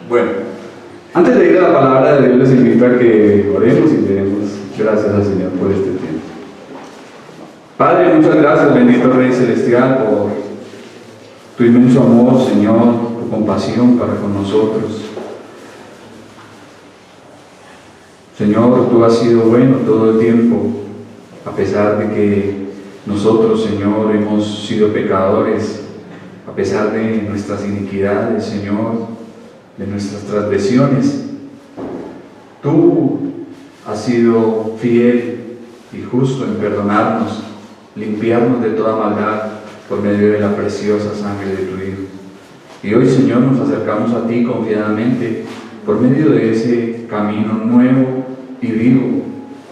Bueno, antes de ir a la palabra de Dios, les invito a que oremos y le demos gracias al Señor por este tiempo. Padre, muchas gracias, bendito Rey Celestial, por tu inmenso amor, Señor, tu compasión para con nosotros. Señor, tú has sido bueno todo el tiempo, a pesar de que nosotros, Señor, hemos sido pecadores, a pesar de nuestras iniquidades, Señor, de nuestras transgresiones. Tú has sido fiel y justo en perdonarnos, limpiarnos de toda maldad por medio de la preciosa sangre de tu Hijo. Y hoy, Señor, nos acercamos a ti confiadamente por medio de ese camino nuevo y vivo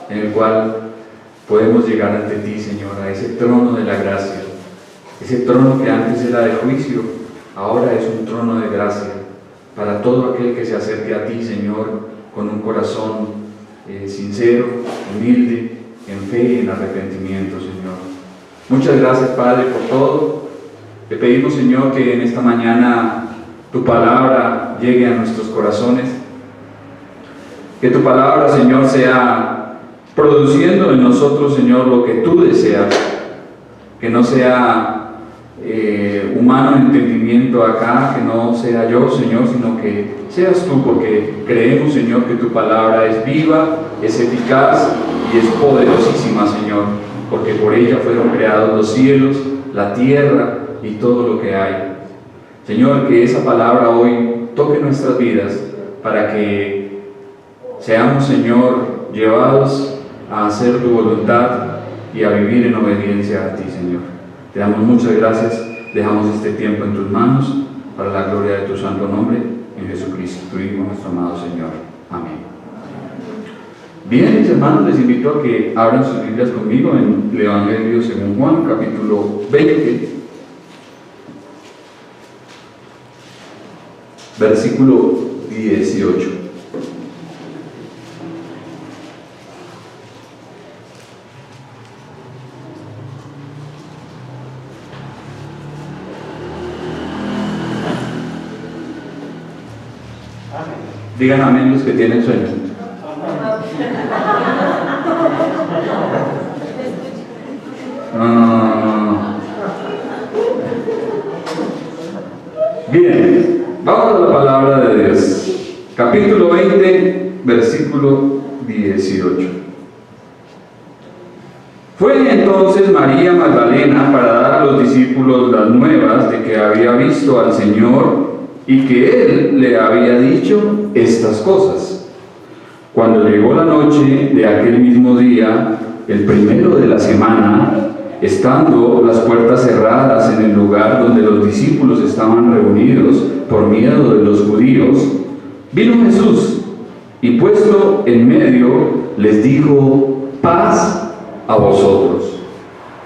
en el cual podemos llegar ante ti, Señor, a ese trono de la gracia. Ese trono que antes era de juicio, ahora es un trono de gracia para todo aquel que se acerque a ti, Señor, con un corazón sincero, humilde, en fe y en arrepentimiento, Señor. Muchas gracias, Padre, por todo. Te pedimos, Señor, que en esta mañana tu palabra llegue a nuestros corazones. Que tu palabra, Señor, sea produciendo en nosotros, Señor, lo que tú deseas. Que no sea humano entendimiento acá, que no sea yo, Señor, sino que seas tú, porque creemos, Señor, que tu palabra es viva, es eficaz y es poderosísima, Señor, porque por ella fueron creados los cielos, la tierra y todo lo que hay. Señor, que esa palabra hoy toque nuestras vidas para que seamos, Señor, llevados a hacer tu voluntad y a vivir en obediencia a ti, Señor. Te damos muchas gracias, dejamos este tiempo en tus manos para la gloria de tu santo nombre, en Jesucristo, tu Hijo, nuestro amado Señor. Amén. Bien, mis hermanos, les invito a que abran sus Biblias conmigo en el Evangelio según Juan, capítulo 20, versículo 18. Digan amén los que tienen sueño. Bien, vamos a la palabra de Dios. Capítulo 20, versículo 18. Fue entonces María Magdalena para dar a los discípulos las nuevas de que había visto al Señor y que Él le había dicho estas cosas. Cuando llegó la noche de aquel mismo día, el primero de la semana, estando las puertas cerradas en el lugar donde los discípulos estaban reunidos por miedo de los judíos, vino Jesús y puesto en medio les dijo: paz a vosotros.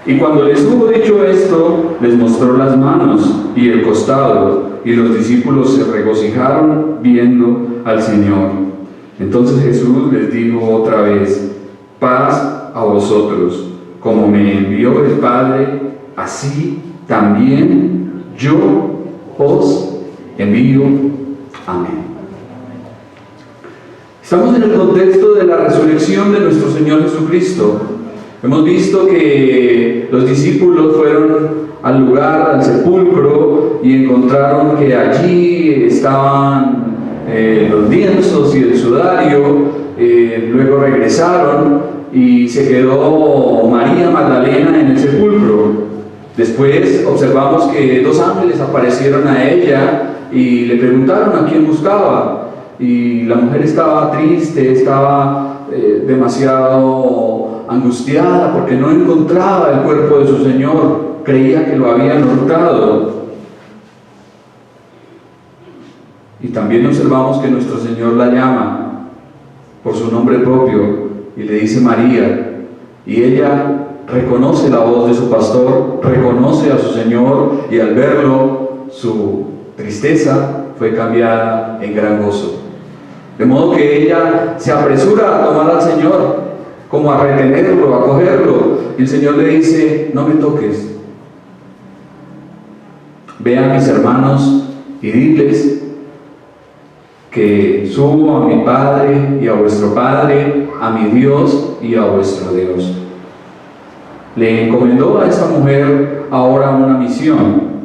Y cuando les hubo dicho esto, les mostró las manos y el costado, y los discípulos se regocijaron viendo al Señor. Entonces Jesús les dijo otra vez: paz a vosotros. Como me envió el Padre, así también yo os envío. Amén. Estamos en el contexto de la resurrección de nuestro Señor Jesucristo. Hemos visto que los discípulos fueron al lugar, al sepulcro, y encontraron que allí estaban los lienzos y el sudario. Luego regresaron y se quedó María Magdalena en el sepulcro. Después observamos que dos ángeles aparecieron a ella y le preguntaron a quién buscaba. Y la mujer estaba triste, estaba demasiado angustiada porque no encontraba el cuerpo de su Señor, creía que lo habían hurtado. Y también observamos que nuestro Señor la llama por su nombre propio y le dice María, y ella reconoce la voz de su pastor, reconoce a su Señor, y al verlo su tristeza fue cambiada en gran gozo. De modo que ella se apresura a tomar al Señor, como a retenerlo, a cogerlo, y el Señor le dice: no me toques, ve a mis hermanos y diles que subo a mi Padre y a vuestro Padre, a mi Dios y a vuestro Dios. Le encomendó a esta mujer ahora una misión.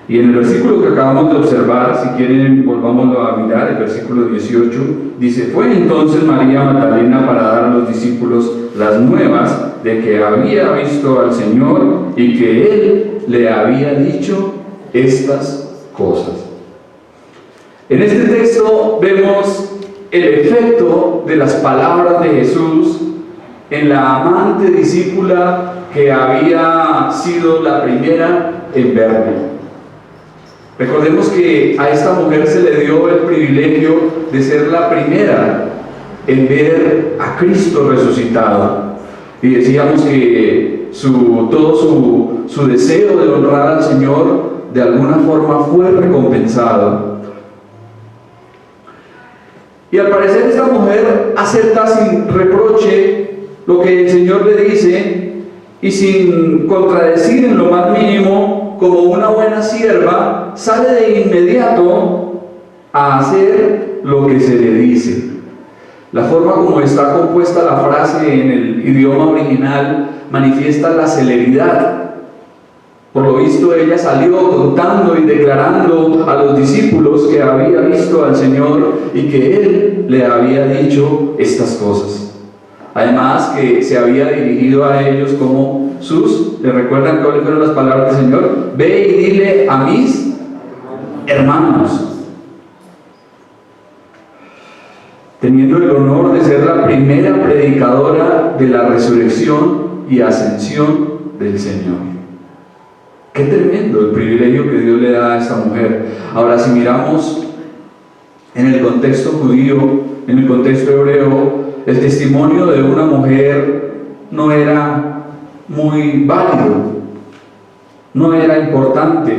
Y en el versículo que acabamos de observar, si quieren volvámoslo a mirar, el versículo 18, dice: fue entonces María Magdalena para dar a los discípulos las nuevas de que había visto al Señor y que Él le había dicho estas cosas. En este texto vemos el efecto de las palabras de Jesús en la amante discípula que había sido la primera en verle. Recordemos que a esta mujer se le dio el privilegio de ser la primera en ver a Cristo resucitado. Y decíamos que todo su deseo de honrar al Señor de alguna forma fue recompensado. Y al parecer esta mujer acepta sin reproche lo que el Señor le dice y sin contradecir en lo más mínimo, como una buena sierva, sale de inmediato a hacer lo que se le dice. La forma como está compuesta la frase en el idioma original manifiesta la celeridad. Por lo visto, ella salió contando y declarando a los discípulos que había visto al Señor y que Él le había dicho estas cosas. Además, que se había dirigido a ellos como ¿le recuerdan cuáles fueron las palabras del Señor? Ve y dile a mis hermanos. Teniendo el honor de ser la primera predicadora de la resurrección y ascensión del Señor. Qué tremendo el privilegio que Dios le da a esta mujer. Ahora, si miramos en el contexto judío, en el contexto hebreo, el testimonio de una mujer no era muy válido, no era importante.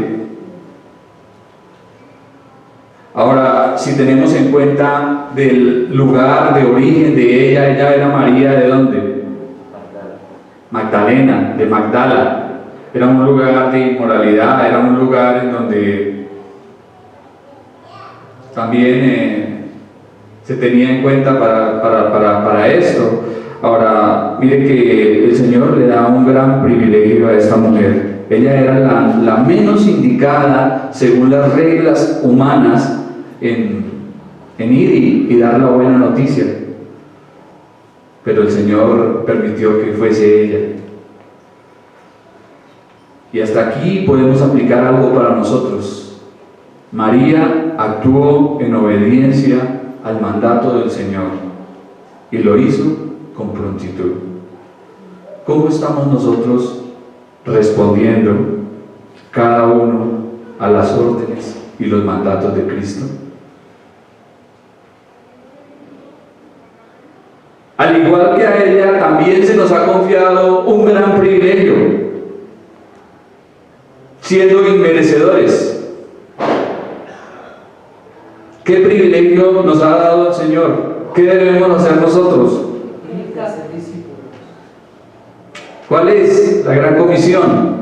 Ahora, si tenemos en cuenta del lugar de origen de ella era María, ¿de dónde? Magdalena, de Magdala. Era un lugar de inmoralidad, era un lugar en donde también se tenía en cuenta para esto. Ahora, mire que el Señor le da un gran privilegio a esta mujer. Ella era la menos indicada, según las reglas humanas, en ir y dar la buena noticia. Pero el Señor permitió que fuese ella. Y hasta aquí podemos aplicar algo para nosotros. María actuó en obediencia al mandato del Señor y lo hizo con prontitud. ¿Cómo estamos nosotros respondiendo cada uno a las órdenes y los mandatos de Cristo? Al igual que a ella, también se nos ha confiado un gran privilegio, siendo inmerecedores. ¿Qué privilegio nos ha dado el Señor? ¿Qué debemos hacer nosotros? ¿Cuál es la gran comisión?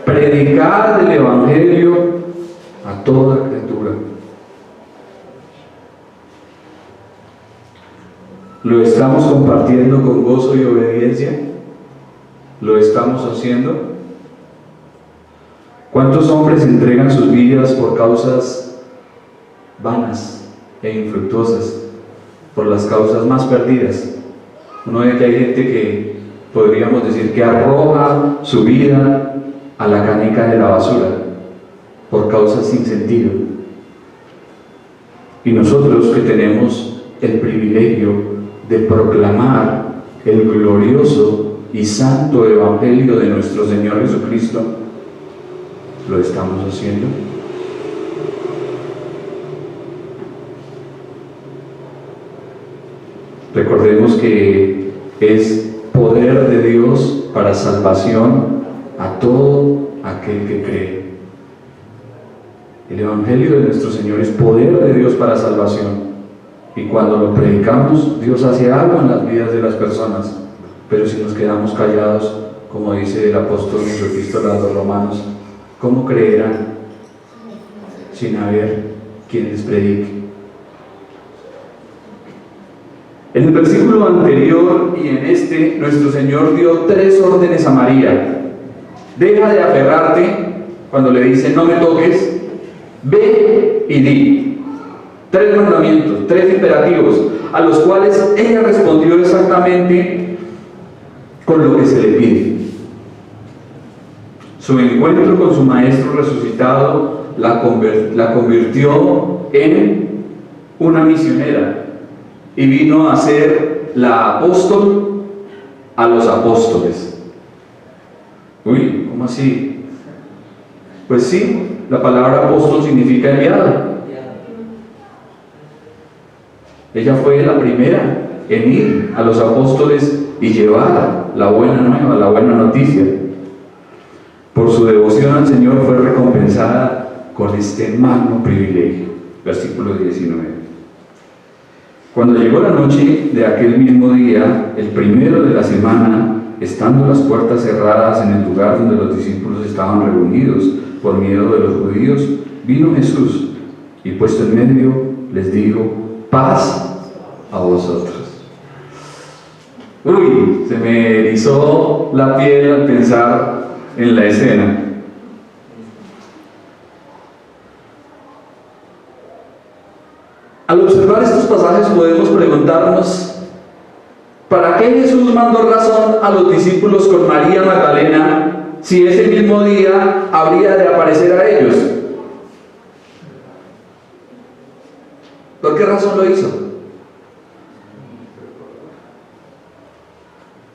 Predicar el Evangelio a toda criatura. ¿Lo estamos compartiendo con gozo y obediencia? ¿Lo estamos haciendo? ¿Cuántos hombres entregan sus vidas por causas vanas e infructuosas, por las causas más perdidas? Uno ve que hay gente que podríamos decir que arroja su vida a la canica de la basura por causas sin sentido. Y nosotros que tenemos el privilegio de proclamar el glorioso y santo Evangelio de nuestro Señor Jesucristo, ¿lo estamos haciendo? Recordemos que es poder de Dios para salvación a todo aquel que cree. El Evangelio de nuestro Señor es poder de Dios para salvación. Y cuando lo predicamos, Dios hace algo en las vidas de las personas. Pero si nos quedamos callados, como dice el apóstol en su epístola a los Romanos, ¿cómo creerán sin haber quien les predique. En el versículo anterior y en este, nuestro Señor dio 3 órdenes a María. Deja de aferrarte cuando le dice no me toques, ve y di. 3 mandamientos, 3 imperativos, a los cuales ella respondió exactamente con lo que se le pide. Su encuentro con su Maestro resucitado la convirtió en una misionera y vino a ser la apóstol a los apóstoles. Uy, ¿cómo así? Pues sí, la palabra apóstol significa enviado. Ella fue la primera en ir a los apóstoles y llevar la buena nueva, la buena noticia. Por su devoción al Señor fue recompensada con este magno privilegio. Versículo 19. Cuando llegó la noche de aquel mismo día, el primero de la semana, estando las puertas cerradas en el lugar donde los discípulos estaban reunidos por miedo de los judíos, vino Jesús y puesto en medio les dijo: paz a vosotros. Uy, se me erizó la piel al pensar en la escena. Al observar estos pasajes podemos preguntarnos: ¿para qué Jesús mandó razón a los discípulos con María Magdalena si ese mismo día habría de aparecer a ellos? ¿Por qué razón lo hizo?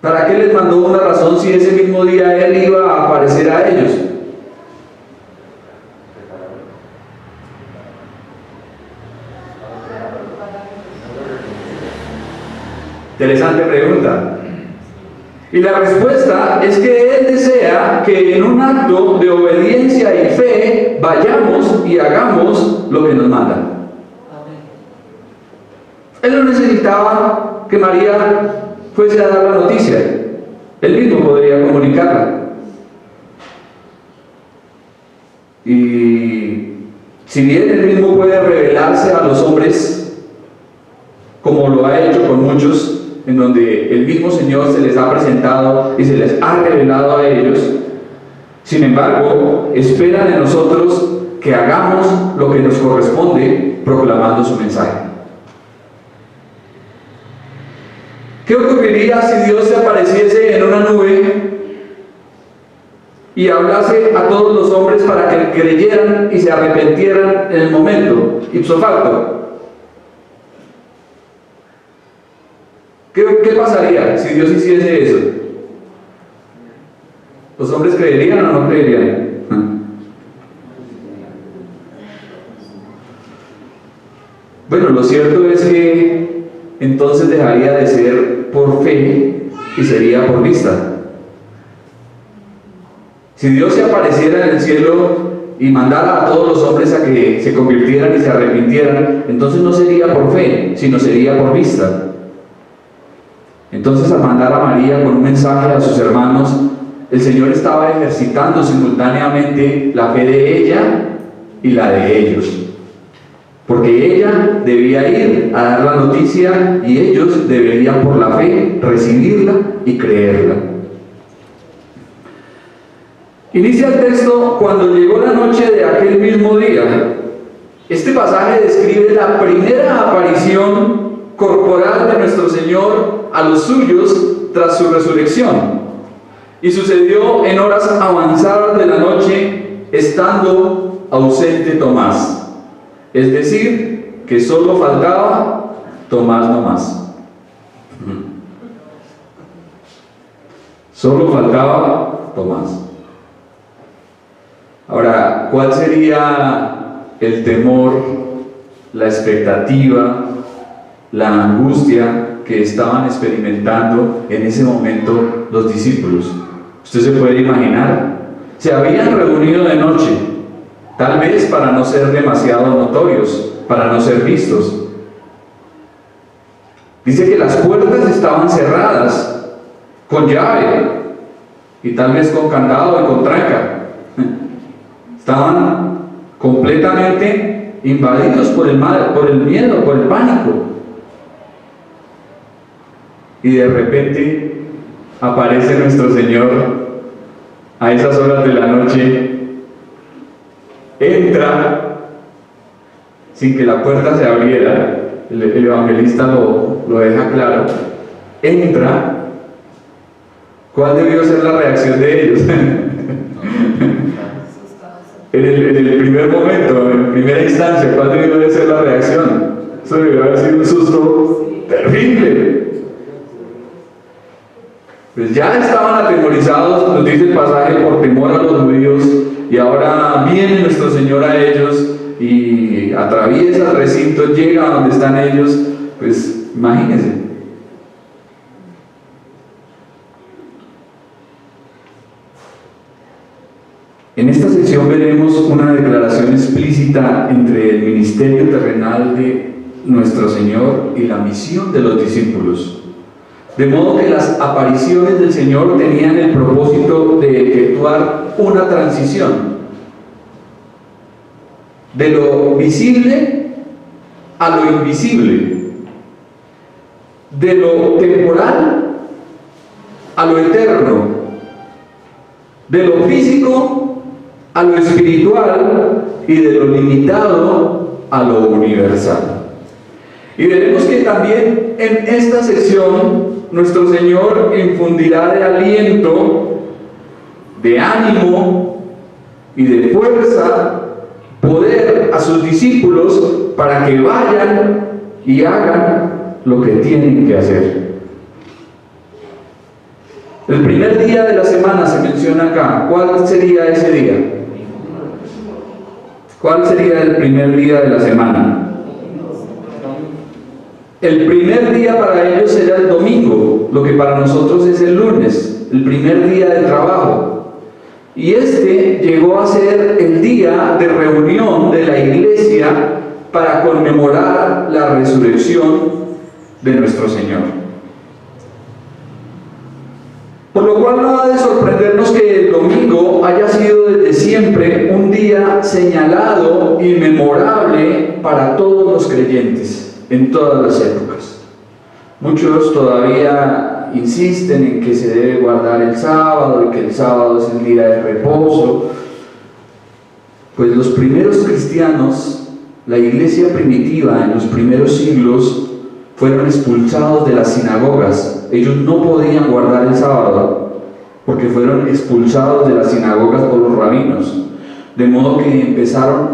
¿Para qué les mandó una razón si ese mismo día Él iba a aparecer a ellos? Interesante pregunta. Y la respuesta es que Él desea que en un acto de obediencia y fe vayamos y hagamos lo que nos manda. Él no necesitaba que María fuese a dar la noticia. Él mismo podría comunicarla. Y si bien Él mismo puede revelarse a los hombres, como lo ha hecho con muchos, en donde el mismo Señor se les ha presentado y se les ha revelado a ellos, sin embargo, espera de nosotros que hagamos lo que nos corresponde proclamando su mensaje. ¿Qué ocurriría si Dios se apareciese en una nube y hablase a todos los hombres para que creyeran y se arrepintieran en el momento, ipso facto? ¿Qué pasaría si Dios hiciese eso? ¿Los hombres creerían o no creerían? Bueno, lo cierto es que entonces dejaría de ser por fe y sería por vista. Si Dios se apareciera en el cielo y mandara a todos los hombres a que se convirtieran y se arrepintieran, entonces no sería por fe, sino sería por vista. Entonces, al mandar a María con un mensaje a sus hermanos, el Señor estaba ejercitando simultáneamente la fe de ella y la de ellos. Porque ella debía ir a dar la noticia y ellos deberían por la fe recibirla y creerla. Inicia el texto: cuando llegó la noche de aquel mismo día. Este pasaje describe la primera aparición corporal de nuestro Señor a los suyos tras su resurrección, y sucedió en horas avanzadas de la noche, estando ausente Tomás, es decir, que solo faltaba Tomás nomás. Solo faltaba Tomás. Ahora, ¿cuál sería el temor, la expectativa, la angustia que estaban experimentando en ese momento los discípulos? Usted se puede imaginar. Se habían reunido de noche, tal vez para no ser demasiado notorios, para no ser vistos. Dice que las puertas estaban cerradas con llave y tal vez con candado y con tranca. Estaban completamente invadidos por el miedo, por el pánico. Y de repente aparece nuestro Señor a esas horas de la noche, entra sin que la puerta se abriera, el evangelista lo deja claro, entra. ¿Cuál debió ser la reacción de ellos? En el primer momento, en primera instancia, ¿cuál debió de ser la reacción? Eso debió haber sido un susto terrible. Pues ya estaban atemorizados, nos dice el pasaje, por temor a los judíos, y ahora viene nuestro Señor a ellos y atraviesa el recinto, llega a donde están ellos. Pues imagínense. En esta sección veremos una declaración explícita entre el ministerio terrenal de nuestro Señor y la misión de los discípulos. De modo que las apariciones del Señor tenían el propósito de efectuar una transición de lo visible a lo invisible, de lo temporal a lo eterno, de lo físico a lo espiritual y de lo limitado a lo universal. Y veremos que también en esta sección nuestro Señor infundirá de aliento, de ánimo y de fuerza, poder a sus discípulos para que vayan y hagan lo que tienen que hacer. El primer día de la semana se menciona acá. ¿Cuál sería ese día? ¿Cuál sería el primer día de la semana? El primer día para ellos era el domingo, lo que para nosotros es el lunes, el primer día de trabajo. Y este llegó a ser el día de reunión de la iglesia para conmemorar la resurrección de nuestro Señor. Por lo cual no ha de sorprendernos que el domingo haya sido desde siempre un día señalado y memorable para todos los creyentes en todas las épocas. Muchos todavía insisten en que se debe guardar el sábado y que el sábado es el día de reposo. Pues los primeros cristianos, la iglesia primitiva en los primeros siglos, fueron expulsados de las sinagogas. Ellos no podían guardar el sábado porque fueron expulsados de las sinagogas por los rabinos, de modo que empezaron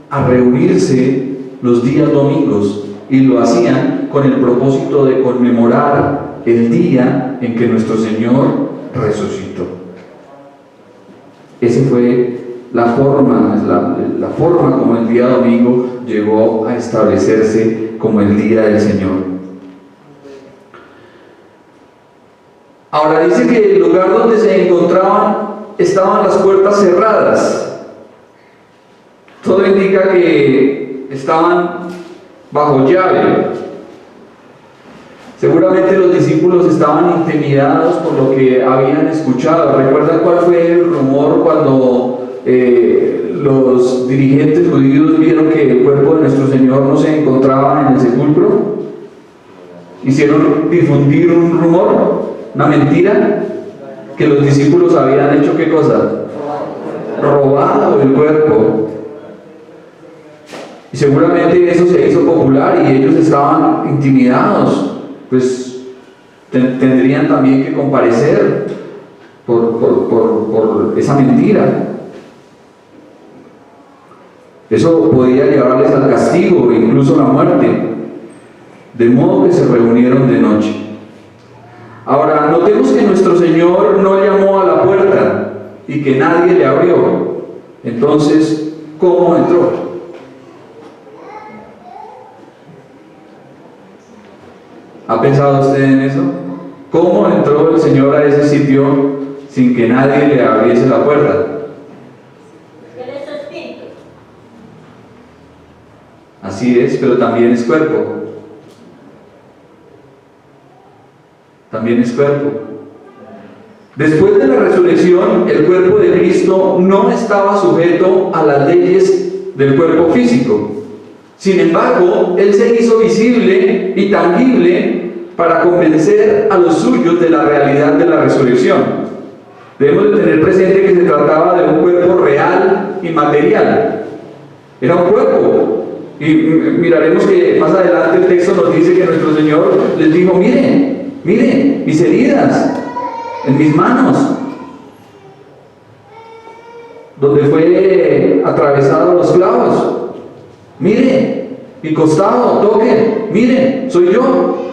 a reunirse los días domingos y lo hacían con el propósito de conmemorar el día en que nuestro Señor resucitó. Esa fue la forma como el día domingo llegó a establecerse como el día del Señor. Ahora dice que el lugar donde se encontraban estaban las puertas cerradas. Todo indica que estaban bajo llave. Seguramente los discípulos estaban intimidados por lo que habían escuchado. ¿Recuerdan cuál fue el rumor cuando los dirigentes judíos vieron que el cuerpo de nuestro Señor no se encontraba en el sepulcro? Hicieron difundir un rumor, una mentira, que los discípulos habían hecho. ¿Qué cosa? Robado el cuerpo. Y seguramente eso se hizo popular y ellos estaban intimidados. Pues tendrían también que comparecer por esa mentira. Eso podía llevarles al castigo e incluso la muerte. De modo que se reunieron de noche. Ahora, notemos que nuestro Señor no llamó a la puerta y que nadie le abrió. Entonces, ¿cómo entró? ¿Ha pensado usted en eso? ¿Cómo entró el Señor a ese sitio sin que nadie le abriese la puerta? Él es espíritu. Así es, pero también es cuerpo. También es cuerpo. Después de la resurrección, el cuerpo de Cristo no estaba sujeto a las leyes del cuerpo físico. Sin embargo, Él se hizo visible y tangible para convencer a los suyos de la realidad de la resurrección. Debemos de tener presente que se trataba de un cuerpo real y material. Era un cuerpo. Y miraremos que más adelante el texto nos dice que nuestro Señor les dijo: miren, miren mis heridas en mis manos, donde fue atravesado los clavos. Miren mi costado, toquen, miren, soy yo.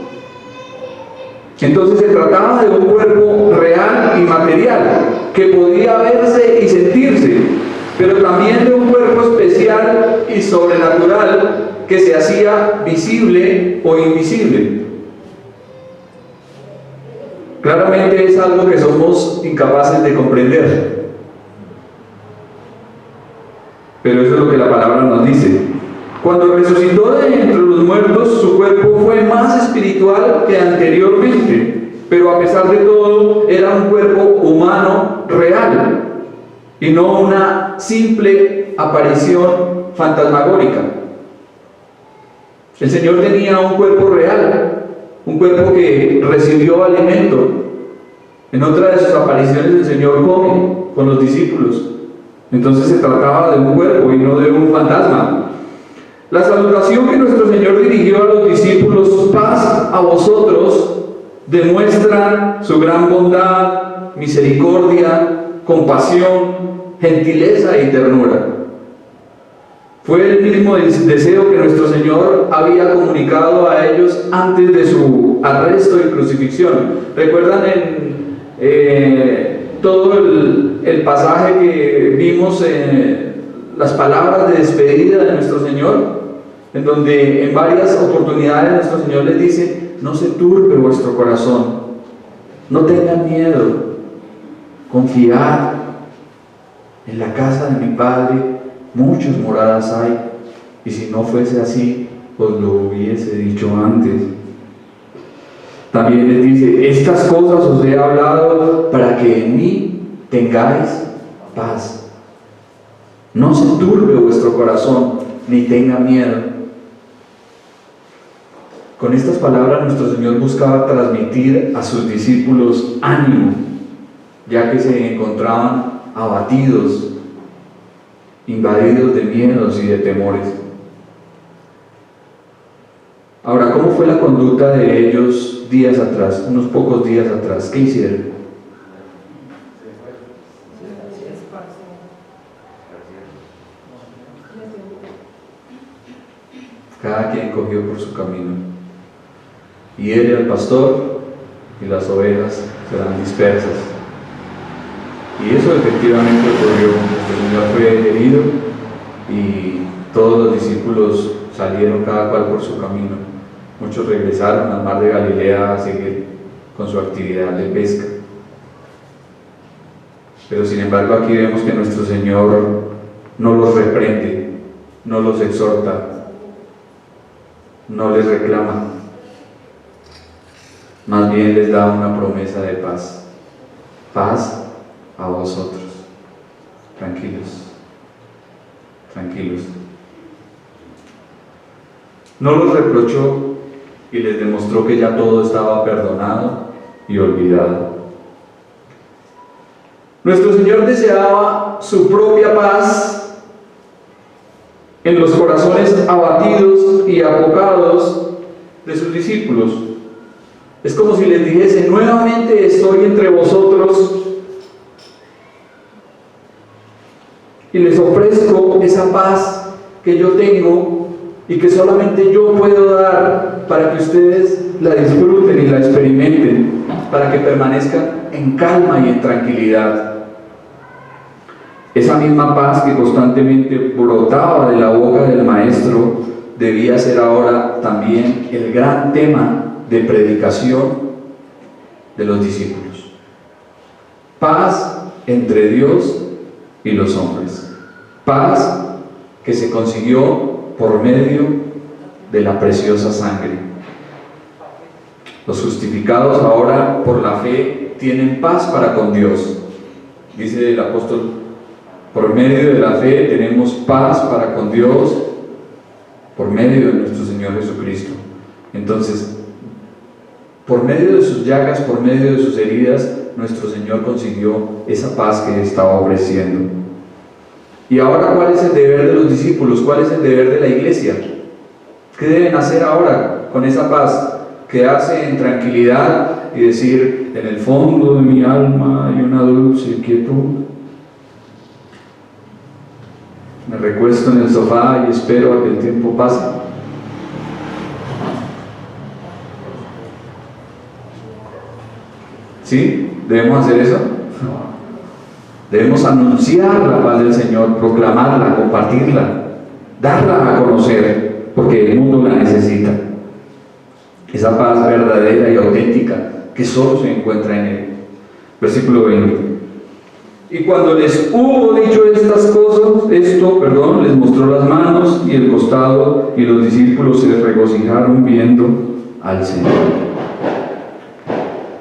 Entonces se trataba de un cuerpo real y material que podía verse y sentirse, pero también de un cuerpo especial y sobrenatural que se hacía visible o invisible. Claramente es algo que somos incapaces de comprender, pero eso es lo que la palabra nos dice. Cuando resucitó de entre los muertos, su cuerpo fue más espiritual que anteriormente, pero a pesar de todo era un cuerpo humano real y no una simple aparición fantasmagórica. El Señor tenía un cuerpo real, un cuerpo que recibió alimento. En otra de sus apariciones el Señor come con los discípulos. Entonces se trataba de un cuerpo y no de un fantasma. La salutación que nuestro Señor dirigió a los discípulos, paz a vosotros, demuestra su gran bondad, misericordia, compasión, gentileza y ternura. Fue el mismo deseo que nuestro Señor había comunicado a ellos antes de su arresto y crucifixión. ¿Recuerdan todo el pasaje que vimos en las palabras de despedida de nuestro Señor? En donde en varias oportunidades nuestro Señor les dice: no se turbe vuestro corazón, no tengan miedo, confiad, en la casa de mi Padre muchas moradas hay, y si no fuese así, os lo hubiese dicho antes. También les dice: estas cosas os he hablado para que en mí tengáis paz. No se turbe vuestro corazón, ni tenga miedo. Con estas palabras nuestro Señor buscaba transmitir a sus discípulos ánimo, ya que se encontraban abatidos, invadidos de miedos y de temores. Ahora, ¿cómo fue la conducta de ellos días atrás, unos pocos días atrás? ¿Qué hicieron? Cada quien cogió por su camino. Hiere al pastor y las ovejas serán dispersas. Y eso efectivamente ocurrió. El Señor fue herido y todos los discípulos salieron cada cual por su camino. Muchos regresaron al mar de Galilea a seguir con su actividad de pesca. Pero sin embargo aquí vemos que nuestro Señor no los reprende, no los exhorta, no les reclama. Más bien les da una promesa de paz. Paz a vosotros. Tranquilos, tranquilos. No los reprochó y les demostró que ya todo estaba perdonado y olvidado. Nuestro Señor deseaba su propia paz en los corazones abatidos y apocados de sus discípulos. Es como si les dijese: nuevamente estoy entre vosotros y les ofrezco esa paz que yo tengo y que solamente yo puedo dar, para que ustedes la disfruten y la experimenten, para que permanezcan en calma y en tranquilidad. Esa misma paz que constantemente brotaba de la boca del Maestro debía ser ahora también el gran tema de predicación de los discípulos. Paz entre Dios y los hombres. Paz que se consiguió por medio de la preciosa sangre. Los justificados ahora por la fe tienen paz para con Dios. Dice el apóstol Por medio de la fe tenemos paz para con Dios por medio de nuestro Señor Jesucristo. Entonces, por medio de sus llagas, por medio de sus heridas, nuestro Señor consiguió esa paz que estaba ofreciendo. Y ahora, ¿cuál es el deber de los discípulos? ¿Cuál es el deber de la iglesia? ¿Qué deben hacer ahora con esa paz? Quedarse en tranquilidad y decir, en el fondo de mi alma hay una dulce quietud. Me recuesto en el sofá y espero a que el tiempo pase. ¿Sí? ¿Debemos hacer eso? Debemos anunciar la paz del Señor, proclamarla, compartirla, darla a conocer, porque el mundo la necesita. Esa paz verdadera y auténtica que solo se encuentra en Él. Versículo 20. Y cuando les hubo dicho estas cosas, les mostró las manos y el costado, y los discípulos se regocijaron viendo al Señor.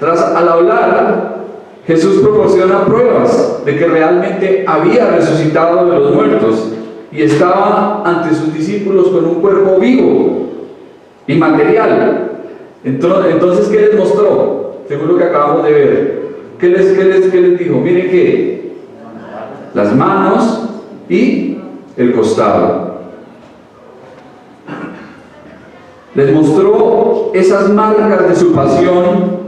Al hablar, Jesús proporciona pruebas de que realmente había resucitado de los muertos y estaba ante sus discípulos con un cuerpo vivo y material. Entonces, ¿qué les mostró? Según lo que acabamos de ver. ¿Qué les dijo? Miren que las manos y el costado. Les mostró esas marcas de su pasión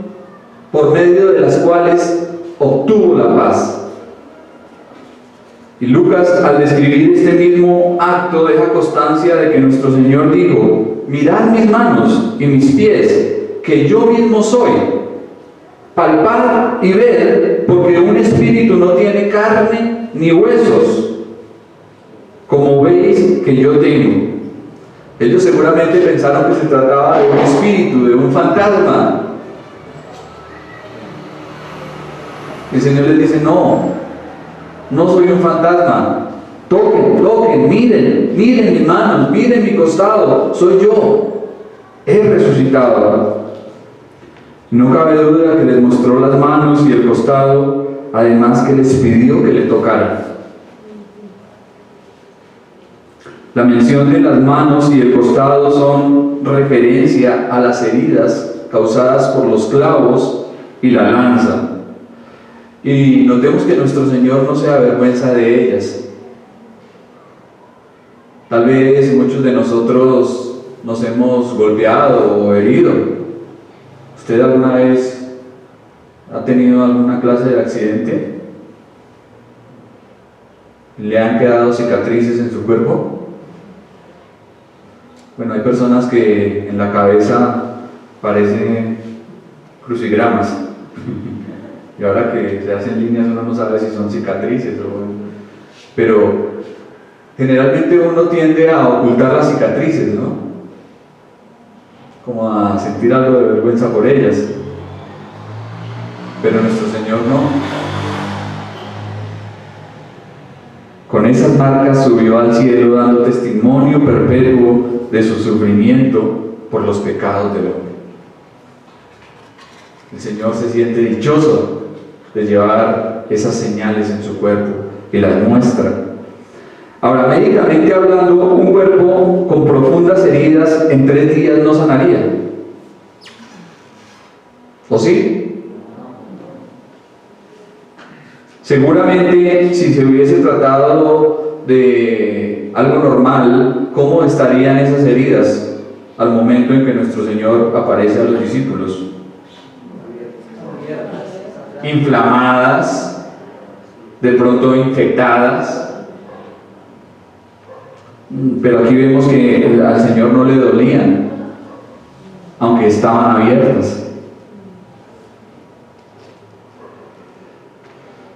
por medio de las cuales obtuvo la paz. Y Lucas, al describir este mismo acto, deja constancia de que nuestro Señor dijo: mirad mis manos y mis pies, que yo mismo soy. Palpad y ved, porque un espíritu no tiene carne ni huesos, como veis que yo tengo. Ellos seguramente pensaron que se trataba de un espíritu, de un fantasma. El Señor les dice: no soy un fantasma. Toquen, miren mis manos, miren mi costado, soy yo, he resucitado. No cabe duda que les mostró las manos y el costado, además que les pidió que le tocaran. La mención de las manos y el costado son referencia a las heridas causadas por los clavos y la lanza. Y notemos que nuestro Señor no se avergüenza de ellas. Tal vez muchos de nosotros nos hemos golpeado o herido. ¿Usted alguna vez ha tenido alguna clase de accidente? ¿Le han quedado cicatrices en su cuerpo? Bueno, hay personas que en la cabeza parecen crucigramas. Y ahora que se hacen líneas uno no sabe si son cicatrices pero generalmente uno tiende a ocultar las cicatrices, ¿no? Como a sentir algo de vergüenza por ellas. Pero nuestro Señor no. Con esas marcas subió al cielo, dando testimonio perpetuo de su sufrimiento por los pecados del hombre. El Señor se siente dichoso de llevar esas señales en su cuerpo y las muestra. Ahora, médicamente hablando, un cuerpo con profundas heridas en 3 días no sanaría. ¿O sí? Seguramente, si se hubiese tratado de algo normal, ¿cómo estarían esas heridas al momento en que nuestro Señor aparece a los discípulos? Inflamadas, de pronto infectadas. Pero aquí vemos que al Señor no le dolían, aunque estaban abiertas.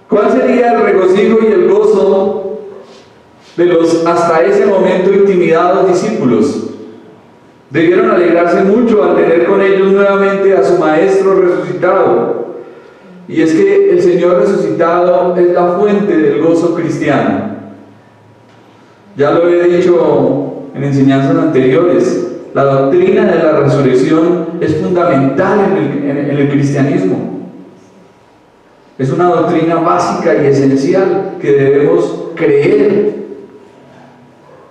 ¿Cuál sería el regocijo y el gozo de los hasta ese momento intimidados discípulos? Debieron alegrarse mucho al tener con ellos nuevamente a su Maestro resucitado. Y es que el Señor resucitado es la fuente del gozo cristiano. Ya lo he dicho en enseñanzas anteriores, la doctrina de la resurrección es fundamental en el cristianismo. Es una doctrina básica y esencial que debemos creer.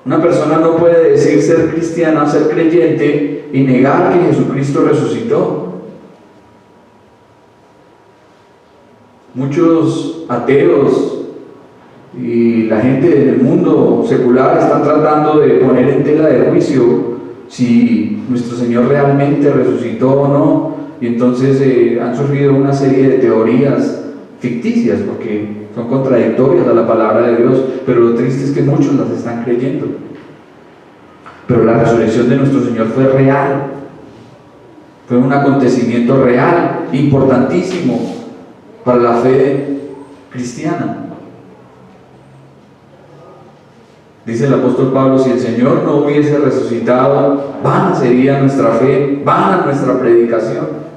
Una persona no puede decir ser cristiana, ser creyente y negar que Jesucristo resucitó. Muchos ateos y la gente del mundo secular están tratando de poner en tela de juicio si nuestro Señor realmente resucitó o no, y entonces han surgido una serie de teorías ficticias porque son contradictorias a la palabra de Dios, pero lo triste es que muchos las están creyendo. Pero la resurrección de nuestro Señor fue real, fue un acontecimiento real, importantísimo para la fe cristiana. Dice el apóstol Pablo: si el Señor no hubiese resucitado, vana sería nuestra fe, vana nuestra predicación.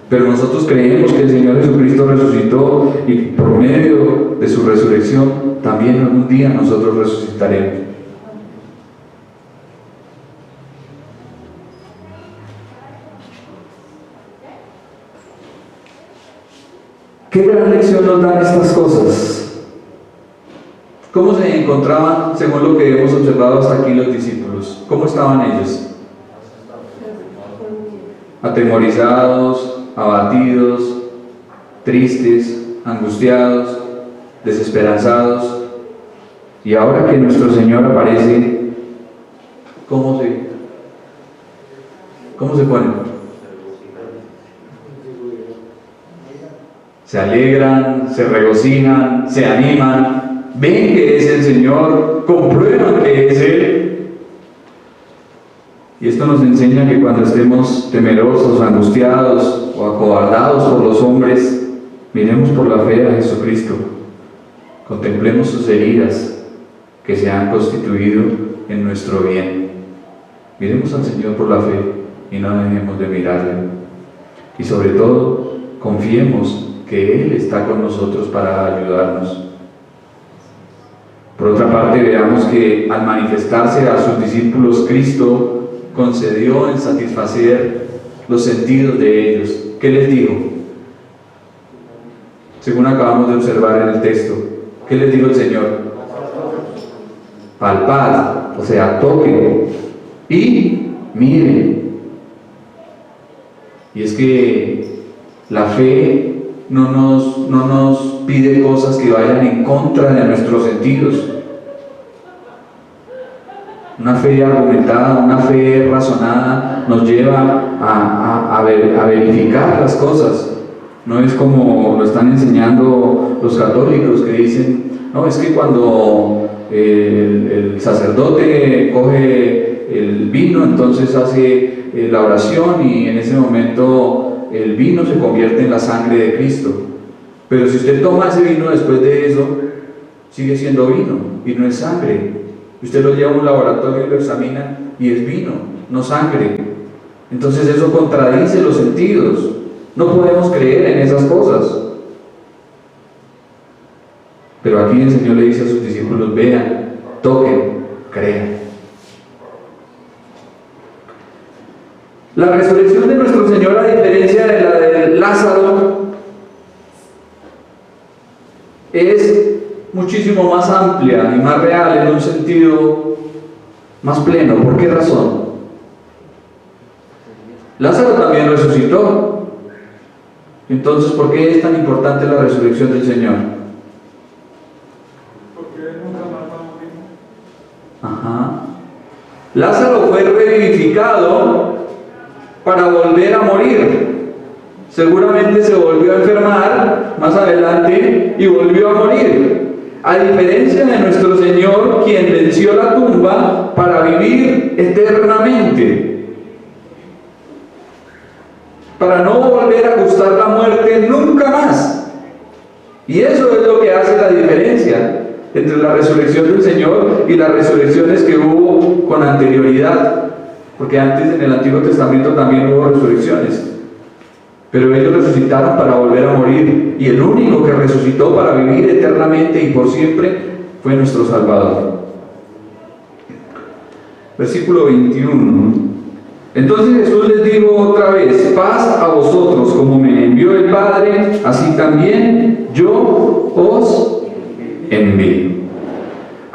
Pero nosotros creemos que el Señor Jesucristo resucitó, y por medio de su resurrección también algún día nosotros resucitaremos. ¿Qué gran lección nos dan estas cosas? ¿Cómo se encontraban, según lo que hemos observado hasta aquí, los discípulos? ¿Cómo estaban ellos? Atemorizados, abatidos, tristes, angustiados, desesperanzados. Y ahora que nuestro Señor aparece, ¿cómo se ponen? Se alegran, se regocijan, se animan, ven que es el Señor, comprueban que es Él. Y esto nos enseña que cuando estemos temerosos, angustiados o acobardados por los hombres, miremos por la fe a Jesucristo, contemplemos sus heridas que se han constituido en nuestro bien. Miremos al Señor por la fe y no dejemos de mirarle. Y sobre todo, confiemos que Él está con nosotros para ayudarnos. Por otra parte, veamos que al manifestarse a sus discípulos, Cristo concedió en satisfacer los sentidos de ellos. ¿Qué les dijo? Según acabamos de observar en el texto, ¿qué les dijo el Señor? Palpad, o sea, toquen y miren. Y es que la fe no nos pide cosas que vayan en contra de nuestros sentidos. Una fe argumentada, una fe razonada nos lleva a verificar las cosas. No es como lo están enseñando los católicos, que dicen: no, es que cuando el sacerdote coge el vino, entonces hace la oración y en ese momento el vino se convierte en la sangre de Cristo. Pero si usted toma ese vino después de eso, sigue siendo vino y no es sangre. Usted lo lleva a un laboratorio y lo examina y es vino, no sangre. Entonces eso contradice los sentidos. No podemos creer en esas cosas. Pero aquí el Señor le dice a sus discípulos: vean, toquen, crean. La resurrección de nuestro Señor, a diferencia de la de Lázaro, es muchísimo más amplia y más real, en un sentido más pleno. ¿Por qué razón? Lázaro también resucitó. Entonces, ¿por qué es tan importante la resurrección del Señor? Porque Él nunca más va a morir. Ajá. Lázaro fue revivificado para volver a morir. Seguramente se volvió a enfermar más adelante y volvió a morir. A diferencia de nuestro Señor, quien venció la tumba para vivir eternamente, para no volver a gustar la muerte nunca más. Y eso es lo que hace la diferencia entre la resurrección del Señor y las resurrecciones que hubo con anterioridad. Porque antes, en el Antiguo Testamento, también hubo resurrecciones, pero ellos resucitaron para volver a morir, y el único que resucitó para vivir eternamente y por siempre fue nuestro Salvador. Versículo 21. Entonces Jesús les dijo otra vez: paz a vosotros, como me envió el Padre, así también yo os envío.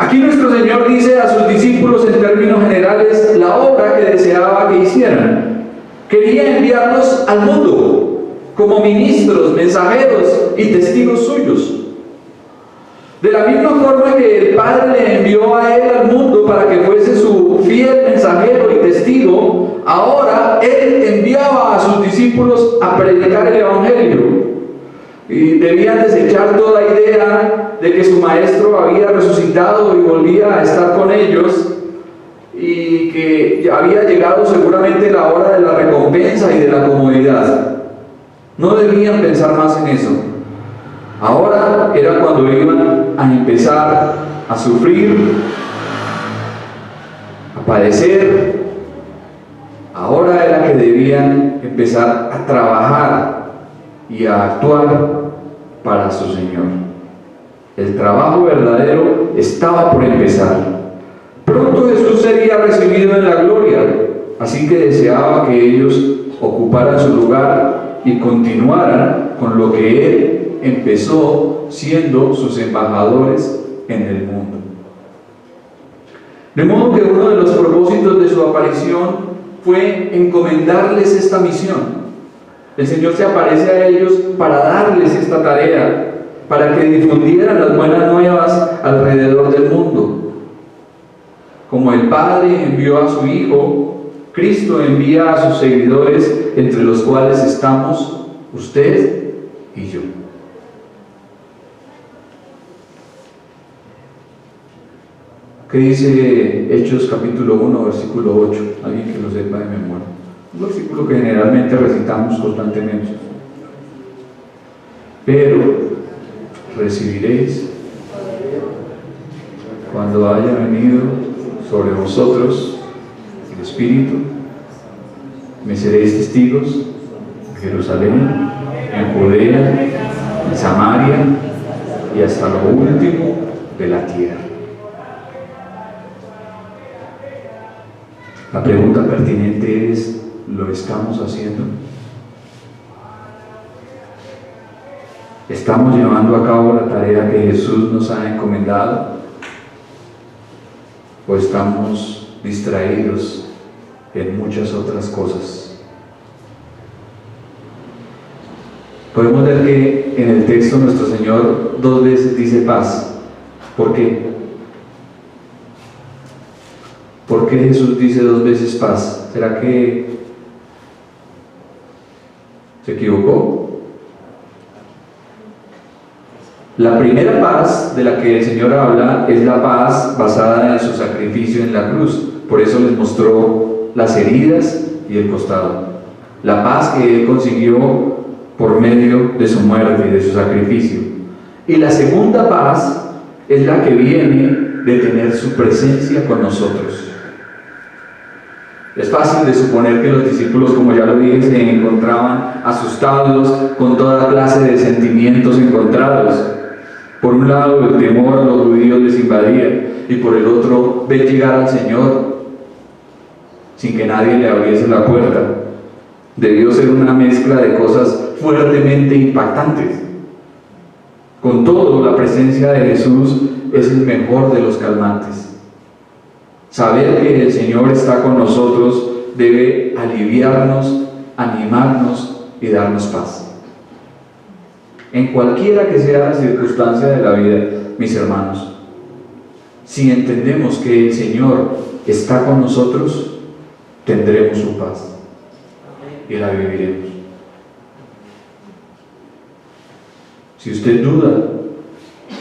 Aquí nuestro Señor dice a sus discípulos en términos generales la obra que deseaba que hicieran. Quería enviarlos al mundo como ministros, mensajeros y testigos suyos. De la misma forma que el Padre le envió a Él al mundo para que fuese su fiel mensajero y testigo, ahora Él enviaba a sus discípulos a predicar el Evangelio. Y debían desechar toda idea de que su Maestro había resucitado y volvía a estar con ellos, y que ya había llegado seguramente la hora de la recompensa y de la comodidad. No debían pensar más en eso. Ahora era cuando iban a empezar a sufrir, a padecer. Ahora era que debían empezar a trabajar y a actuar para su Señor. El trabajo verdadero estaba por empezar. Pronto Jesús sería recibido en la gloria, así que deseaba que ellos ocuparan su lugar y continuaran con lo que Él empezó siendo sus embajadores en el mundo. De modo que uno de los propósitos de su aparición fue encomendarles esta misión. El Señor se aparece a ellos para darles esta tarea, para que difundieran las buenas nuevas alrededor del mundo. Como el Padre envió a su Hijo, Cristo envía a sus seguidores, entre los cuales estamos usted y yo. ¿Qué dice Hechos capítulo 1, versículo 8? Alguien que lo sepa de memoria. Un versículo que generalmente recitamos constantemente. Pero recibiréis cuando haya venido sobre vosotros el Espíritu, me seréis testigos en Jerusalén, en Judea, en Samaria y hasta lo último de la tierra. La pregunta pertinente es: ¿lo estamos haciendo? ¿Estamos llevando a cabo la tarea que Jesús nos ha encomendado? ¿O estamos distraídos en muchas otras cosas? Podemos ver que en el texto nuestro Señor 2 veces dice paz. ¿Por qué? ¿Por qué Jesús dice 2 veces paz? ¿Será que se equivocó? La primera paz de la que el Señor habla es la paz basada en su sacrificio en la cruz. Por eso les mostró las heridas y el costado. La paz que Él consiguió por medio de su muerte y de su sacrificio. Y la segunda paz es la que viene de tener su presencia con nosotros. Es fácil de suponer que los discípulos, como ya lo dije, se encontraban asustados con toda clase de sentimientos encontrados. Por un lado, el temor a los judíos les invadía, y por el otro, ver llegar al Señor sin que nadie le abriese la puerta. Debió ser una mezcla de cosas fuertemente impactantes. Con todo, la presencia de Jesús es el mejor de los calmantes. Saber que el Señor está con nosotros debe aliviarnos, animarnos y darnos paz. En cualquiera que sea la circunstancia de la vida, mis hermanos, si entendemos que el Señor está con nosotros, tendremos su paz y la viviremos. Si usted duda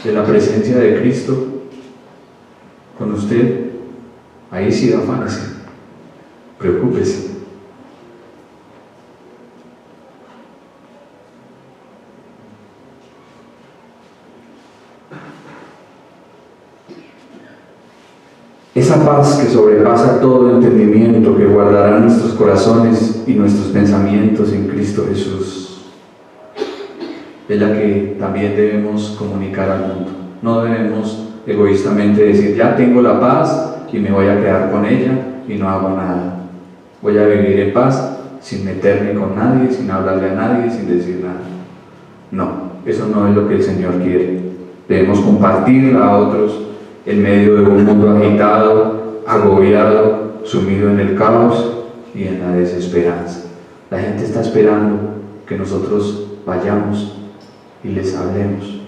de la presencia de Cristo con usted, ahí sí afánese, preocúpese. Esa paz que sobrepasa todo entendimiento, que guardará nuestros corazones y nuestros pensamientos en Cristo Jesús, es la que también debemos comunicar al mundo. No debemos egoístamente decir: ya tengo la paz y me voy a quedar con ella y no hago nada. Voy a vivir en paz sin meterme con nadie, sin hablarle a nadie, sin decir nada. No, eso no es lo que el Señor quiere. Debemos compartirla a otros en medio de un mundo agitado, agobiado, sumido en el caos y en la desesperanza. La gente está esperando que nosotros vayamos y les hablemos.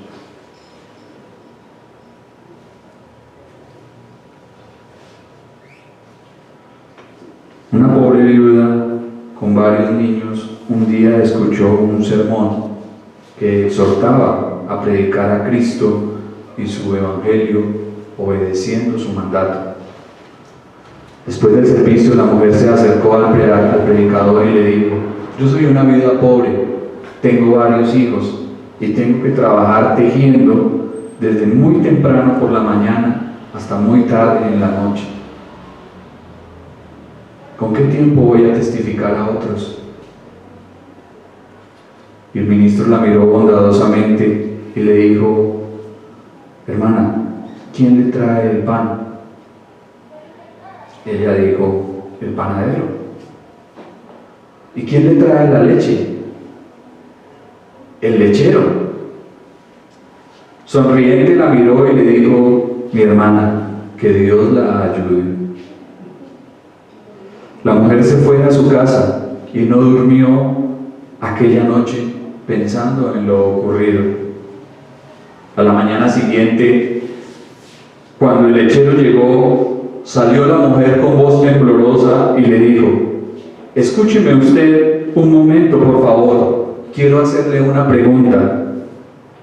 Una pobre viuda con varios niños un día escuchó un sermón que exhortaba a predicar a Cristo y su evangelio obedeciendo su mandato. Después del servicio, la mujer se acercó al predicador y le dijo: yo soy una viuda pobre, tengo varios hijos y tengo que trabajar tejiendo desde muy temprano por la mañana hasta muy tarde en la noche. ¿Con qué tiempo voy a testificar a otros? Y el ministro la miró bondadosamente y le dijo: hermana, ¿quién le trae el pan? Ella dijo: el panadero. ¿Y quién le trae la leche? El lechero. Sonriente la miró y le dijo: mi hermana, que Dios la ayude. La mujer se fue a su casa y no durmió aquella noche pensando en lo ocurrido. A la mañana siguiente, cuando el lechero llegó, salió la mujer con voz temblorosa y le dijo: escúcheme usted un momento, por favor, quiero hacerle una pregunta.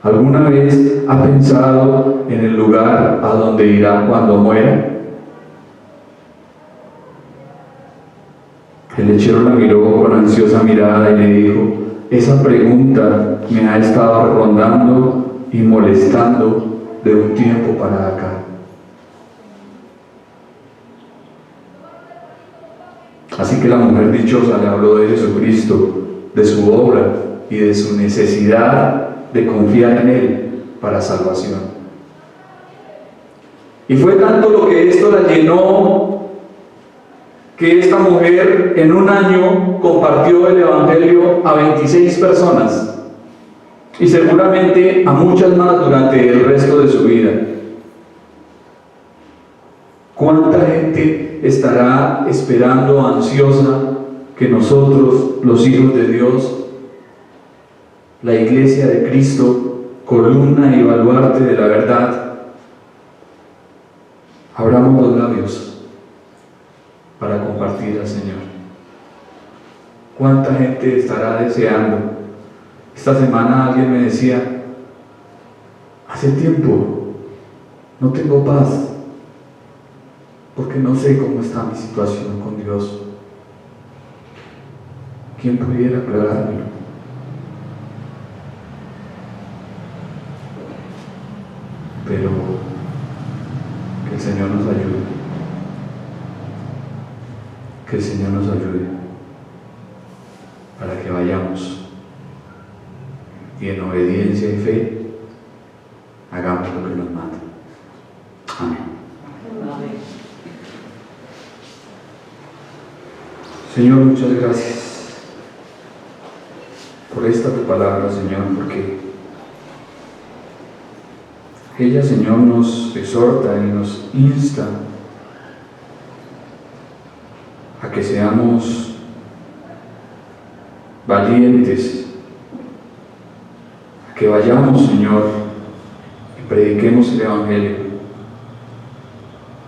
¿Alguna vez ha pensado en el lugar a donde irá cuando muera? El lechero la miró con ansiosa mirada y le dijo: esa pregunta me ha estado rondando y molestando de un tiempo para acá. Así que la mujer dichosa le habló de Jesucristo, de su obra y de su necesidad de confiar en Él para salvación. Y fue tanto lo que esto la llenó, que esta mujer en un año compartió el Evangelio a 26 personas y seguramente a muchas más durante el resto de su vida. ¿Cuánta gente estará esperando ansiosa que nosotros, los hijos de Dios, la Iglesia de Cristo, columna y baluarte de la verdad, abramos los labios para compartir al Señor? ¿Cuánta gente estará deseando? Esta semana alguien me decía: hace tiempo no tengo paz porque no sé cómo está mi situación con Dios. ¿Quién pudiera aclarármelo? Pero que el Señor nos ayude. Que el Señor nos ayude para que vayamos y en obediencia y fe hagamos lo que nos manda. Amén. Señor, muchas gracias por esta tu palabra, Señor, porque ella, Señor, nos exhorta y nos insta a que seamos valientes, a que vayamos, Señor, y prediquemos el Evangelio.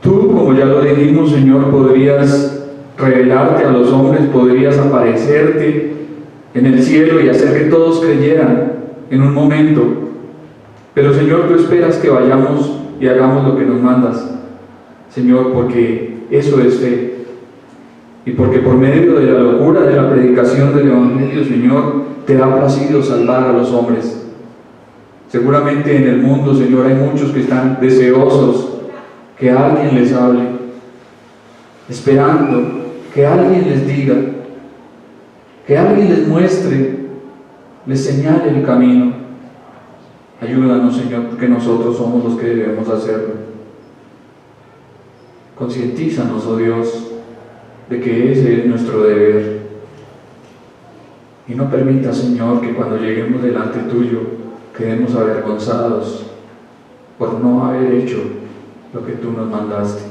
Tú, como ya lo dijimos, Señor, podrías revelarte a los hombres, podrías aparecerte en el cielo y hacer que todos creyeran en un momento. Pero, Señor, tú esperas que vayamos y hagamos lo que nos mandas, Señor, porque eso es fe. Y porque por medio de la locura de la predicación del Evangelio, Señor, te ha placido salvar a los hombres. Seguramente en el mundo, Señor, hay muchos que están deseosos que alguien les hable, esperando que alguien les diga, que alguien les muestre, les señale el camino. Ayúdanos, Señor, porque nosotros somos los que debemos hacerlo. Concientízanos, oh Dios, de que ese es nuestro deber. Y no permita, Señor, que cuando lleguemos delante tuyo quedemos avergonzados por no haber hecho lo que tú nos mandaste.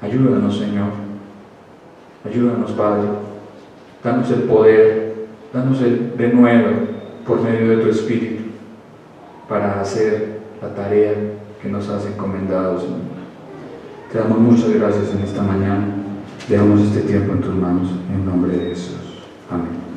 Ayúdanos, Señor. Ayúdanos, Padre. Danos el poder, danos el denuedo por medio de tu Espíritu para hacer la tarea que nos has encomendado, Señor. Te damos muchas gracias en esta mañana. Dejamos este tiempo en tus manos, en nombre de Jesús. Amén.